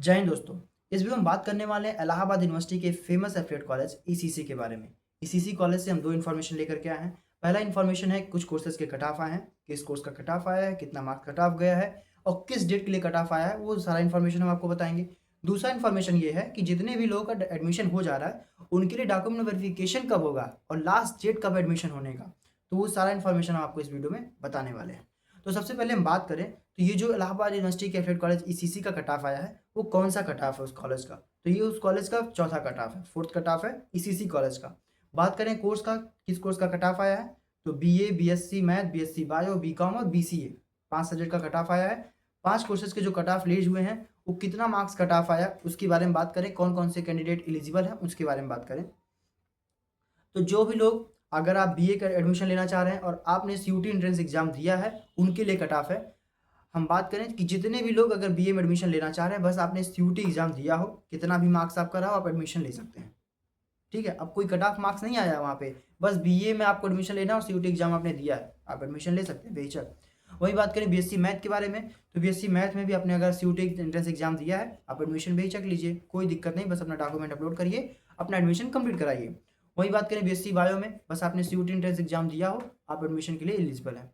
जय हिंद दोस्तों। इस वीडियो में बात करने वाले हैं इलाहाबाद यूनिवर्सिटी के फेमस एफिलिएट कॉलेज ईसीसी के बारे में। ईसीसी कॉलेज से हम दो इन्फॉर्मेशन लेकर के आए हैं। पहला इन्फॉर्मेशन है कुछ कोर्सेज के कट ऑफ आए हैं, किस कोर्स का कट ऑफ आया है, कितना मार्क्स कट ऑफ गया है और किस डेट के लिए कट ऑफ आया है, वो सारा इन्फॉर्मेशन हम आपको बताएंगे। दूसरा इन्फॉर्मेशन ये है कि जितने भी लोगों का एडमिशन हो जा रहा है उनके लिए डॉक्यूमेंट वेरिफिकेशन कब होगा और लास्ट डेट कब एडमिशन होने का, तो वो सारा इन्फॉर्मेशन हम आपको इस वीडियो में बताने वाले हैं। तो सबसे पहले हम बात करें तो ये जो इलाहाबाद यूनिवर्सिटी के एफिलिएट कॉलेज ईसीसी का कट ऑफ आया है वो कौन सा कट ऑफ है उस कॉलेज का, तो ये उस कॉलेज का चौथा कट ऑफ है, फोर्थ कट ऑफ है ईसीसी कॉलेज का। बात करें कोर्स का, किस कोर्स का कट ऑफ आया है, तो BA, BSc math, BSc bio, BCom और बीसीए, 5 सब्जेक्ट का कट ऑफ आया है। 5 कोर्सेज के जो कट ऑफ रिलीज हुए हैं वो कितना मार्क्स कट ऑफ आया उसके बारे में बात करें, कौन कौन से कैंडिडेट एलिजिबल हैं उसके बारे में बात करें। तो जो भी लोग, अगर आप बीए का एडमिशन लेना चाह रहे हैं और आपने सीयूटी एंट्रेंस एग्जाम दिया है उनके लिए कट ऑफ है। हम बात करें कि जितने भी लोग अगर बीए में एडमिशन लेना चाह रहे हैं, बस आपने सीयूटी एग्जाम दिया हो, कितना भी मार्क्स आपका रहा हो, आप एडमिशन ले सकते हैं। ठीक है, अब कोई कट ऑफ मार्क्स नहीं आया वहाँ पे, बस बीए में आपको एडमिशन लेना और सीयूटी एग्जाम आपने दिया है, आप एडमिशन ले सकते हैं बेशक। वही बात करें बीएससी मैथ के बारे में, तो बीएससी मैथ में भी आपने अगर सीयूटी एंट्रेंस एग्जाम दिया है, आप एडमिशन बेशक लीजिए, कोई दिक्कत नहीं, बस अपना डॉक्यूमेंट अपलोड करिए, अपना एडमिशन कंप्लीट कराइए। वही बात करें बीएससी बायो में, बस आपने सीयूटी एंट्रेंस एग्जाम दिया हो, आप एडमिशन के लिए एलिजिबल हैं।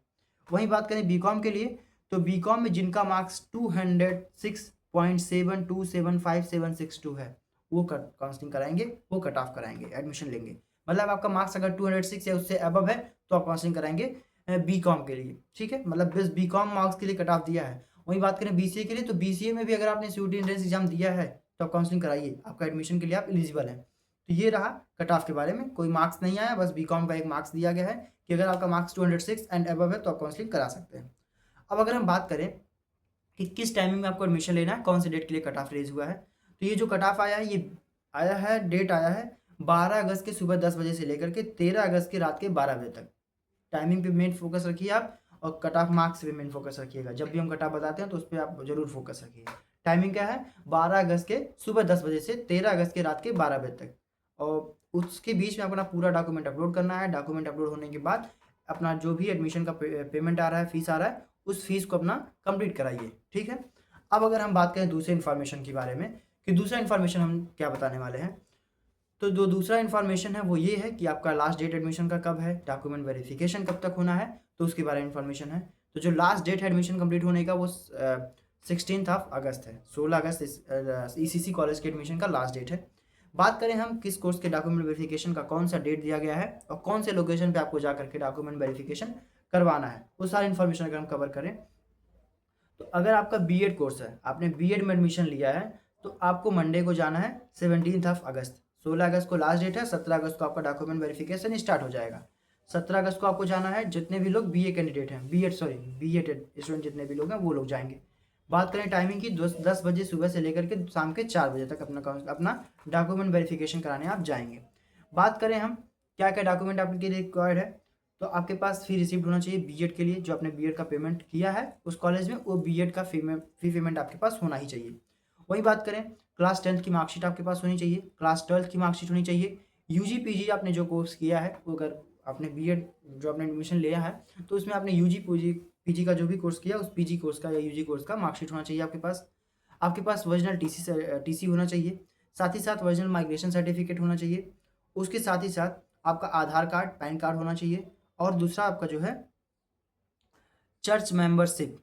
वहीं बात करें बीकॉम के लिए, तो बीकॉम में जिनका मार्क्स 206.727576 है वो काउंसलिंग कराएंगे, वो कट ऑफ कराएंगे, एडमिशन लेंगे। मतलब आपका मार्क्स अगर 206 या उससे अबव है तो आप काउंसलिंग कराएंगे बीकॉम के लिए। ठीक है, मतलब बस बीकॉम मार्क्स के लिए कट ऑफ दिया है। वही बात करें बीसीए के लिए, तो बीसीए में भी अगर आपने सीयूटी एंट्रेंस एग्जाम दिया है तो आप काउंसलिंग कराइए, आपका एडमिशन के लिए आप एलिजिबल हैं। तो ये रहा कट ऑफ के बारे में, कोई मार्क्स नहीं आया, बस बीकॉम का एक मार्क्स दिया गया है कि अगर आपका मार्क्स 206 एंड अबव है तो आप काउंसलिंग करा सकते हैं। अब अगर हम बात करें कि किस टाइमिंग में आपको एडमिशन लेना है, कौन से डेट के लिए कट ऑफ रिलीज हुआ है, तो ये जो कट ऑफ आया है, ये आया है, डेट आया है 12 अगस्त के सुबह 10 बजे से लेकर के 13 अगस्त की रात के 12 बजे तक। टाइमिंग पे मेन फोकस रखिए आप, और कट ऑफ मार्क्स पे मेन फोकस रखिएगा। जब भी हम कट ऑफ बताते हैं तो उस पर आप जरूर फोकस रखिए। टाइमिंग क्या है, 12 अगस्त के सुबह 10 बजे से 13 अगस्त के रात के 12 बजे तक, और उसके बीच में अपना पूरा डॉक्यूमेंट अपलोड करना है। डॉक्यूमेंट अपलोड होने के बाद अपना जो भी एडमिशन का पेमेंट आ रहा है, फीस आ रहा है, उस फीस को अपना कंप्लीट कराइए। ठीक है, अब अगर हम बात करें दूसरे इन्फॉर्मेशन के बारे में कि दूसरा इन्फॉर्मेशन हम क्या बताने वाले हैं, तो जो दूसरा इन्फॉर्मेशन है वो ये है कि आपका लास्ट डेट एडमिशन का कब है, डॉक्यूमेंट वेरिफिकेशन कब तक होना है, तो उसके बारे में इन्फॉर्मेशन है। तो जो लास्ट डेट है एडमिशन कंप्लीट होने का वो 16 ऑफ अगस्त है, 16 अगस्त ईसीसी कॉलेज के एडमिशन का लास्ट डेट है। बात करें हम किस कोर्स के डॉक्यूमेंट वेरिफिकेशन का कौन सा डेट दिया गया है और कौन से लोकेशन पे आपको जाकर के डॉक्यूमेंट वेरिफिकेशन करवाना है, वो सारी इन्फॉर्मेशन अगर हम कवर करें, तो अगर आपका बीएड कोर्स है, आपने बीएड में एडमिशन लिया है, तो आपको मंडे को जाना है 17 ऑफ अगस्त। 16 अगस्त को लास्ट डेट है, 17 अगस्त को आपका डॉक्यूमेंट वेरिफिकेशन स्टार्ट हो जाएगा। 17 अगस्त को आपको जाना है, जितने भी लोग बीए कैंडिडेट हैं, बीएड स्टूडेंट जितने भी लोग हैं वो लोग जाएंगे। बात करें टाइमिंग की, 10 बजे सुबह से लेकर के शाम के 4 बजे तक अपना डॉक्यूमेंट वेरिफिकेशन कराने आप जाएंगे। बात करें हम क्या क्या डॉक्यूमेंट आपके लिए रिक्वायर्ड है, तो आपके पास फी रिसिप्ट होना चाहिए बीएड के लिए, जो आपने बीएड का पेमेंट किया है उस कॉलेज में, वो बीएड का फी पेमेंट आपके पास होना ही चाहिए। वही बात करें, क्लास 10th की मार्कशीट आपके पास होनी चाहिए, क्लास 12th की मार्कशीट होनी चाहिए। यूजी पीजी आपने जो कोर्स किया है, वो अगर आपने बीएड जो आपने एडमिशन लिया है तो उसमें आपने यूजी पीजी का जो भी कोर्स किया उस पीजी कोर्स का या यूजी कोर्स का मार्कशीट होना चाहिए आपके पास। आपके पास ओरिजिनल टीसी होना चाहिए, साथ ही साथ ओरिजिनल माइग्रेशन सर्टिफिकेट होना चाहिए। उसके साथ ही साथ आपका आधार कार्ड, पैन कार्ड होना चाहिए, और दूसरा आपका जो है चर्च मेंबरशिप।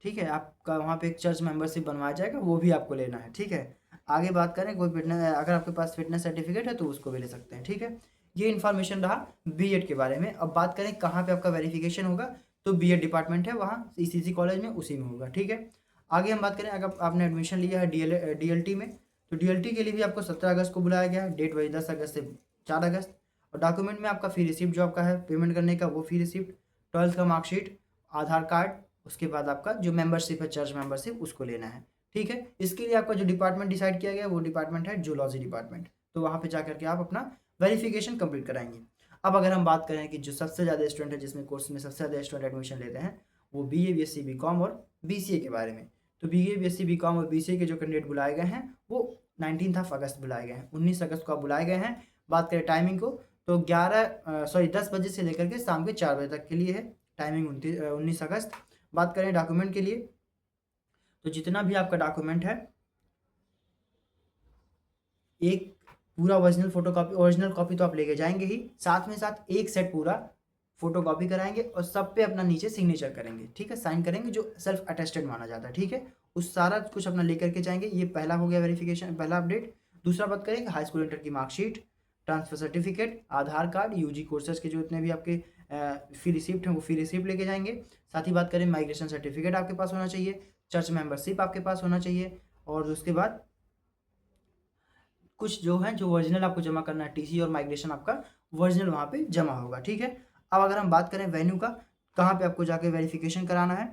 ठीक है, आपका वहाँ पे एक चर्च मेंबरशिप बनवाया जाएगा, वो भी आपको लेना है। ठीक है, आगे बात करें कोई फिटनेस, अगर आपके पास फिटनेस सर्टिफिकेट है तो उसको भी ले सकते हैं। ठीक है, ये इन्फॉर्मेशन रहा बीएड के बारे में। अब बात करें कहाँ पे आपका वेरिफिकेशन होगा, तो बीएड डिपार्टमेंट है वहाँ ईसीसी कॉलेज में, उसी में होगा। ठीक है, आगे हम बात करें, अगर आपने एडमिशन लिया है डीएलटी में, तो डीएलटी के लिए भी आपको 17 अगस्त को बुलाया गया है, डेट वही 10 अगस्त से 4 अगस्त। और डॉक्यूमेंट में आपका फी रिसिप्ट जो आपका है पेमेंट करने का, वो फी रिसिप्ट, 12th का मार्कशीट, आधार कार्ड, उसके बाद आपका जो मेंबरशिप है चर्च मेंबरशिप, उसको लेना है। ठीक है, इसके लिए आपका जो डिपार्टमेंट डिसाइड किया गया वो डिपार्टमेंट है जूलॉजी डिपार्टमेंट, तो वहाँ पे जाकर के आप अपना वेरिफिकेशन कंप्लीट कराएंगे। अब अगर हम बात करें कि जो सबसे ज़्यादा स्टूडेंट है, जिसमें कोर्स में सबसे ज़्यादा स्टूडेंट एडमिशन लेते हैं, वो बीए, बीएससी, बीकॉम और बीसीए के बारे में, तो बीए, बीएससी, बीकॉम और बीसीए के जो कैंडिडेट बुलाए गए हैं वो 19 ऑफ अगस्त बुलाए गए हैं, 19 अगस्त को आप बुलाए गए हैं। बात करें टाइमिंग को, तो 10 बजे से लेकर के शाम के 4 बजे तक के लिए है टाइमिंग, 19 अगस्त। बात करें डॉक्यूमेंट के लिए, तो जितना भी आपका डॉक्यूमेंट है एक पूरा ओरिजिनल कॉपी तो आप लेके जाएंगे ही, साथ में साथ एक सेट पूरा फोटोकॉपी कराएंगे और सब पे अपना नीचे सिग्नेचर करेंगे, ठीक है, साइन करेंगे, जो सेल्फ अटेस्टेड माना जाता है, ठीक है। उस सारा कुछ अपना लेकर के जाएंगे। ये पहला हो गया वेरिफिकेशन, पहला अपडेट। दूसरा बात करेंगे हाई स्कूल इंटर की मार्कशीट, ट्रांसफर सर्टिफिकेट, आधार कार्ड, यूजी कोर्सेज के जो इतने भी आपके फी रिसिप्ट हैं वो फी रिसिप्ट लेके जाएंगे। साथ ही बात करें माइग्रेशन सर्टिफिकेट आपके पास होना चाहिए, चर्च मेंबरशिप आपके पास होना चाहिए, और उसके बाद कुछ जो है जो ओरिजिनल आपको जमा करना है, टीसी और माइग्रेशन आपका ओरिजिनल वहाँ पे जमा होगा, ठीक है। अब अगर हम बात करें वेन्यू का, कहाँ पे आपको जाके वेरिफिकेशन कराना है,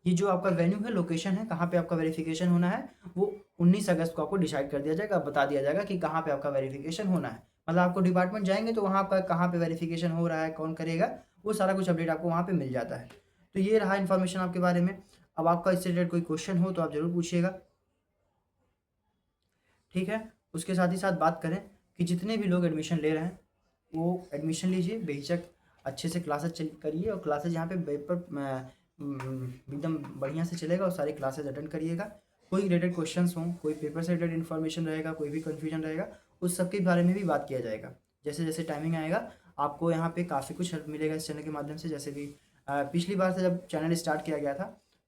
ये जो आपका वेन्यू है, लोकेशन है, कहाँ पे आपका वेरिफिकेशन होना है, वो 19 अगस्त को आपको डिसाइड कर दिया जाएगा, बता दिया जाएगा कि कहाँ पे आपका वेरिफिकेशन होना है। मतलब आपको डिपार्टमेंट जाएंगे तो वहाँ पर कहाँ पे वेरिफिकेशन हो रहा है, कौन करेगा, वो सारा कुछ अपडेट आपको वहाँ पे मिल जाता है। तो ये रहा इन्फॉर्मेशन आपके बारे में। अब आपका इससे रिलेटेड कोई क्वेश्चन हो तो आप जरूर पूछिएगा, ठीक है। उसके साथ ही साथ बात करें कि जितने भी लोग एडमिशन ले रहे हैं वो एडमिशन लीजिए बेहिचक, अच्छे से क्लासेस करिए, और क्लासेस यहाँ पे पेपर एकदम बढ़िया से चलेगा, और सारे क्लासेस अटेंड करिएगा। कोई रिलेटेड क्वेश्चंस हों, कोई पेपर से रिलेटेड इन्फॉर्मेशन रहेगा, कोई भी कन्फ्यूजन रहेगा, उस सब के बारे में भी बात किया जाएगा। जैसे जैसे टाइमिंग आएगा आपको यहाँ पे काफ़ी कुछ हेल्प मिलेगा इस चैनल के माध्यम से। जैसे कि पिछली बार से जब चैनल स्टार्ट किया गया था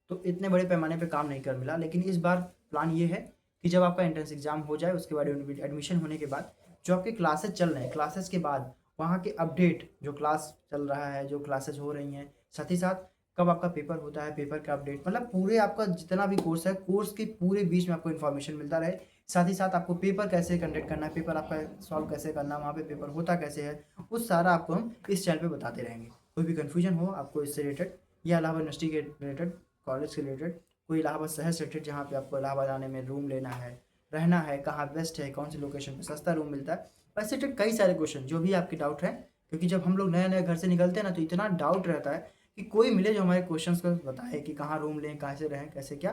तो इतने बड़े पैमाने पे काम नहीं कर मिला, लेकिन इस बार प्लान ये है कि जब आपका एंट्रेंस एग्जाम हो जाए उसके बाद एडमिशन होने के बाद जो आपके क्लासेस चल रहे हैं, क्लासेस के बाद वहाँ के अपडेट, जो क्लास चल रहा है, जो क्लासेस हो रही हैं, साथ ही साथ कब आपका पेपर होता है, पेपर का अपडेट, मतलब पूरे आपका जितना भी कोर्स है, कोर्स के पूरे बीच में आपको इन्फॉर्मेशन मिलता रहे। साथ ही साथ आपको पेपर कैसे कंडक्ट करना है, पेपर आपका सॉल्व कैसे करना है, वहाँ पे पेपर होता कैसे है, वो सारा आपको हम इस चैनल पे बताते रहेंगे। कोई भी कन्फ्यूजन हो आपको इससे रिलेटेड, या इलाहाबाद यूनिवर्सिटी के रिलेटेड, कॉलेज के रिलेटेड, कोई इलाहाबाद शहर से रिलेटेड जहाँ पे आपको इलाहाबाद आने में रूम लेना है, रहना है, कहाँ बेस्ट है, कौन सी लोकेशन पे सस्ता रूम मिलता है, ऐसे रिलेटेड कई सारे क्वेश्चन जो भी आपके डाउट हैं, क्योंकि जब हम लोग नए नए घर से निकलते हैं ना तो इतना डाउट रहता है कि कोई मिले जो हमारे क्वेश्चंस को बताए कि कहाँ रूम लें, कहाँ से रहें, कैसे क्या।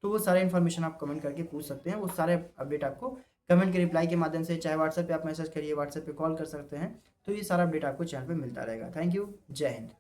तो वो सारे इन्फॉर्मेशन आप कमेंट करके पूछ सकते हैं, वो सारे अपडेट आपको कमेंट के रिप्लाई के माध्यम से, चाहे व्हाट्सएप पे आप मैसेज करिए, व्हाट्सएप पे कॉल कर सकते हैं। तो ये सारा अपडेट आपको चैनल पे मिलता रहेगा। थैंक यू, जय हिंद।